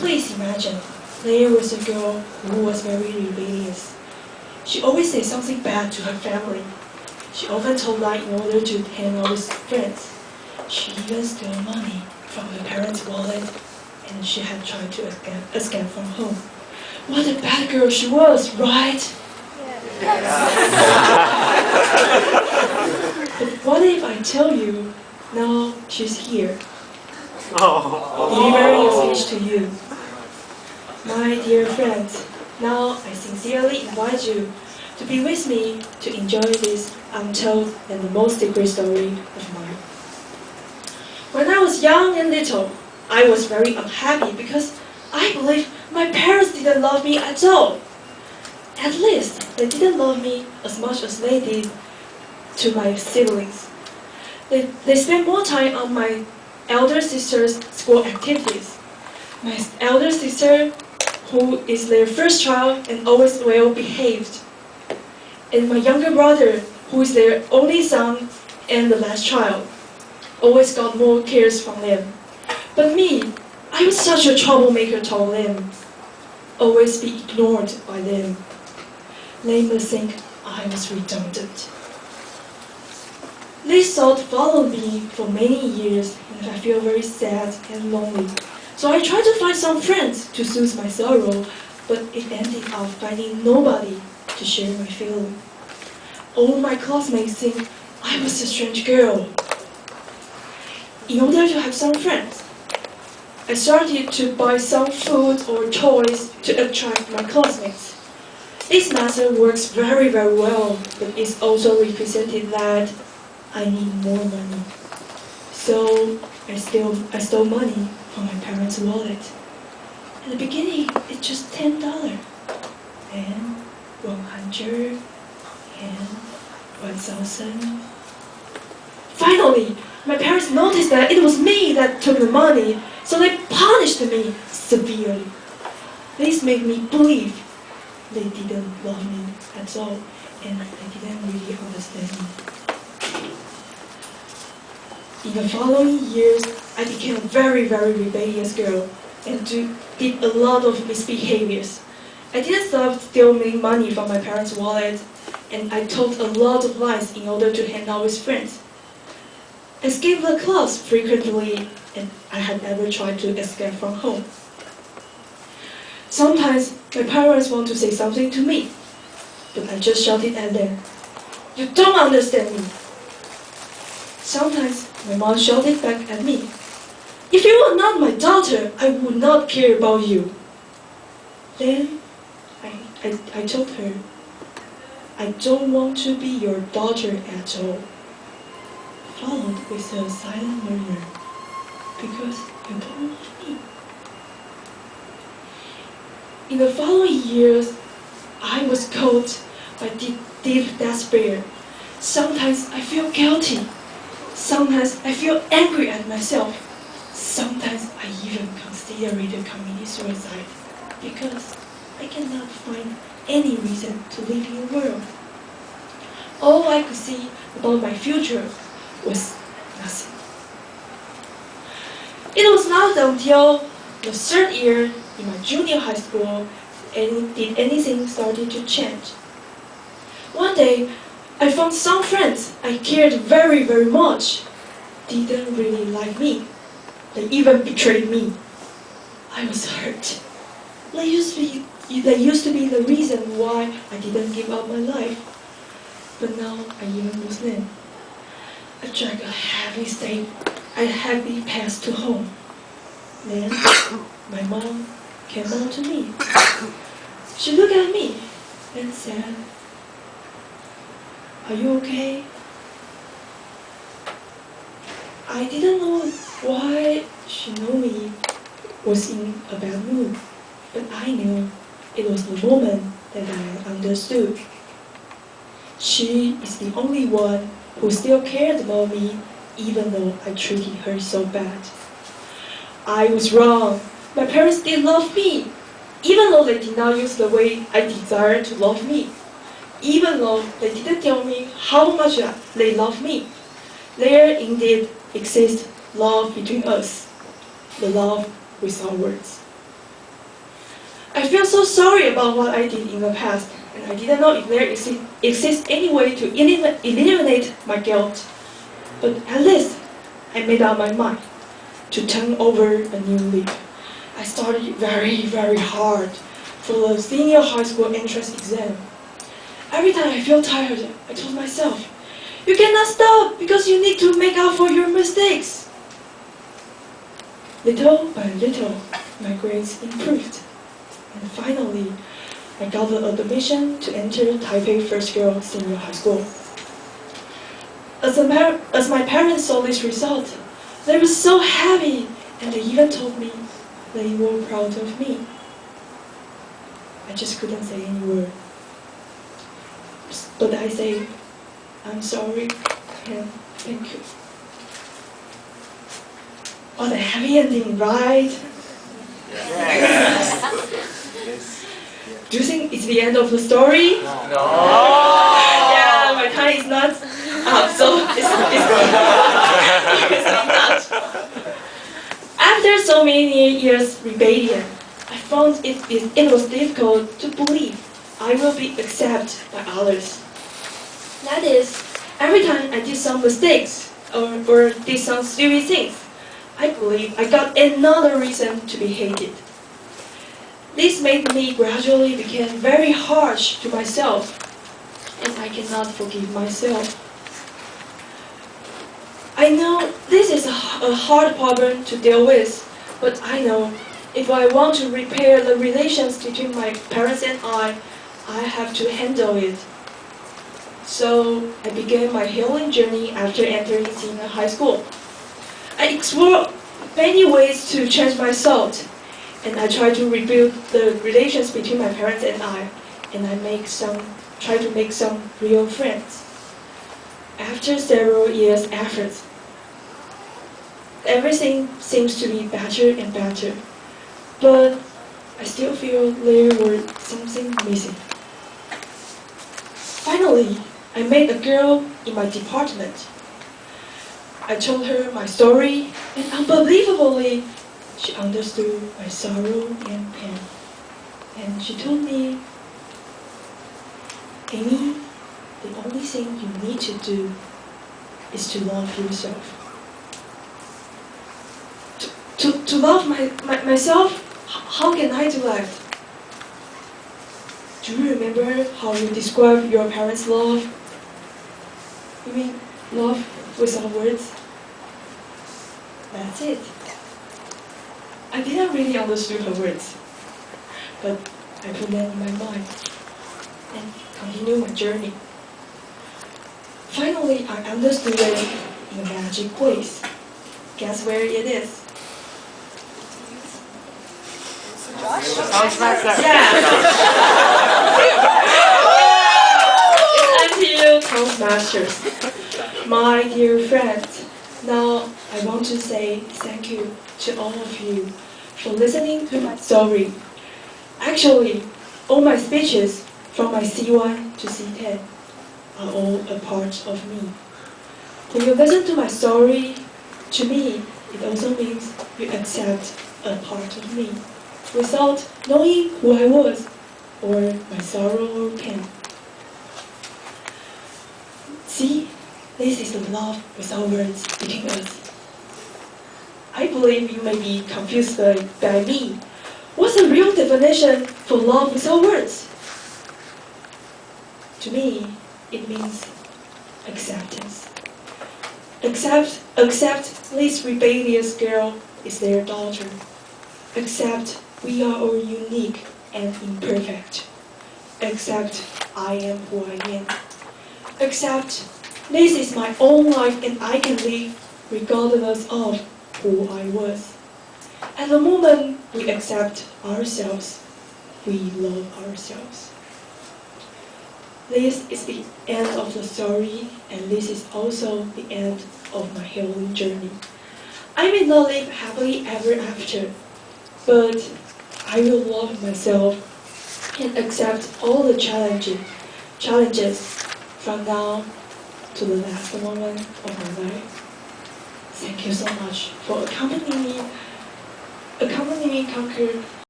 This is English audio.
Please imagine, there was a girl who was very rebellious. She always said something bad to her family. She often told lies in order to hang out with friends. She even stole money from her parents' wallet, and she had tried to escape from home. What a bad girl she was, right? But what if I tell you, now she's here, delivering a speech to you? My dear friends, now I sincerely invite you to be with me to enjoy this untold and the most secret story of mine. When I was young and little, I was very unhappy because I believed my parents didn't love me at all. At least, they didn't love me as much as they did to my siblings. They spent more time on my elder sister's school activities. My elder sister, who is their first child and always well behaved, and my younger brother, who is their only son and the last child, always got more cares from them. But me, I was such a troublemaker toward them, always be ignored by them. They must think I was redundant. This thought followed me for many years, and I feel very sad and lonely. So I tried to find some friends to soothe my sorrow, but it ended up finding nobody to share my feeling. All my classmates think I was a strange girl. In order to have some friends, I started to buy some food or toys to attract my classmates. This method works very, very well, but it also represented that I need more money. So I stole money from my parents' wallet. In the beginning, it's just $10, and 100, and 1,000. Finally, my parents noticed that it was me that took the money, so they punished me severely. This made me believe they didn't love me at all, and they didn't really understand me. In the following years, I became a very, very rebellious girl and did a lot of misbehaviors. I didn't stop stealing money from my parents' wallet, and I told a lot of lies in order to hang out with friends. I skipped the class frequently, and I had never tried to escape from home. Sometimes my parents want to say something to me, but I just shouted at them, "You don't understand me." Sometimes my mom shouted back at me, "If you were not my daughter, I would not care about you." Then I told her, "I don't want to be your daughter at all," followed with a silent murmur, "because you don't love me." In the following years, I was caught by deep despair. Sometimes I feel guilty. Sometimes I feel angry at myself. Sometimes I even considered committing suicide because I cannot find any reason to live in the world. All I could see about my future was nothing. It was not until the third year in my junior high school did anything started to change. One day, I found some friends I cared very, very much didn't really like me. They even betrayed me. I was hurt. They used to be the reason why I didn't give up my life. But now I even lose them. I dragged a heavy path to home. Then my mom came out to me. She looked at me and said, "Are you okay?" I didn't know why she knew me was in a bad mood, but I knew it was the moment that I understood. She is the only one who still cared about me, even though I treated her so bad. I was wrong. My parents did love me, even though they did not use the way I desired to love me. Even though they didn't tell me how much they love me. There indeed exists love between us, the love without words. I feel so sorry about what I did in the past, and I didn't know if there exists any way to eliminate my guilt. But at least I made up my mind to turn over a new leaf. I studied very hard for the senior high school entrance exam. Every time I feel tired, I told myself, you cannot stop because you need to make up for your mistakes. Little by little, my grades improved. And finally, I got the admission to enter Taipei First Girl Senior High School. As my parents saw this result, they were so happy, and they even told me they were proud of me. I just couldn't say any word. But I say, I'm sorry and thank you. What a happy ending, right? Do you think it's the end of the story? No. Yeah, my time is not up, so it's not. After so many years rebellion, I found it was difficult to believe I will be accepted by others. That is, every time I did some mistakes or did some stupid things, I believe I got another reason to be hated. This made me gradually become very harsh to myself, and I cannot forgive myself. I know this is a hard problem to deal with, but I know if I want to repair the relations between my parents and I have to handle it. So I began my healing journey after entering senior high school. I explored many ways to change my thoughts, and I try to rebuild the relations between my parents and I try to make some real friends. After several years' efforts, everything seems to be better and better, but I still feel there was something missing. Finally, I met a girl in my department. I told her my story, and unbelievably, she understood my sorrow and pain. And she told me, Amy, the only thing you need to do is to love yourself. To love myself? How can I do that? Do you remember how you describe your parents' love? You mean love without words? That's it. I didn't really understand her words, but I put them in my mind and continued my journey. Finally, I understood it in a magic place. Guess where it is? Yeah. It's NTU Toastmasters. My dear friends, now I want to say thank you to all of you for listening to my story. Actually, all my speeches from my C1 to C10 are all a part of me. When you listen to my story, to me, it also means you accept a part of me without knowing who I was or my sorrow or pain. See, this is the love without words between us. I believe you may be confused by me. What's the real definition for love without words? To me, it means acceptance. Accept this rebellious girl is their daughter. Accept we are all unique and imperfect. Accept I am who I am. Accept this is my own life and I can live regardless of who I was. At the moment we accept ourselves, we love ourselves. This is the end of the story, and this is also the end of my healing journey. I may not live happily ever after, but I will love myself and accept all the challenges from now to the last moment of my life. Thank you so much for accompanying me conquer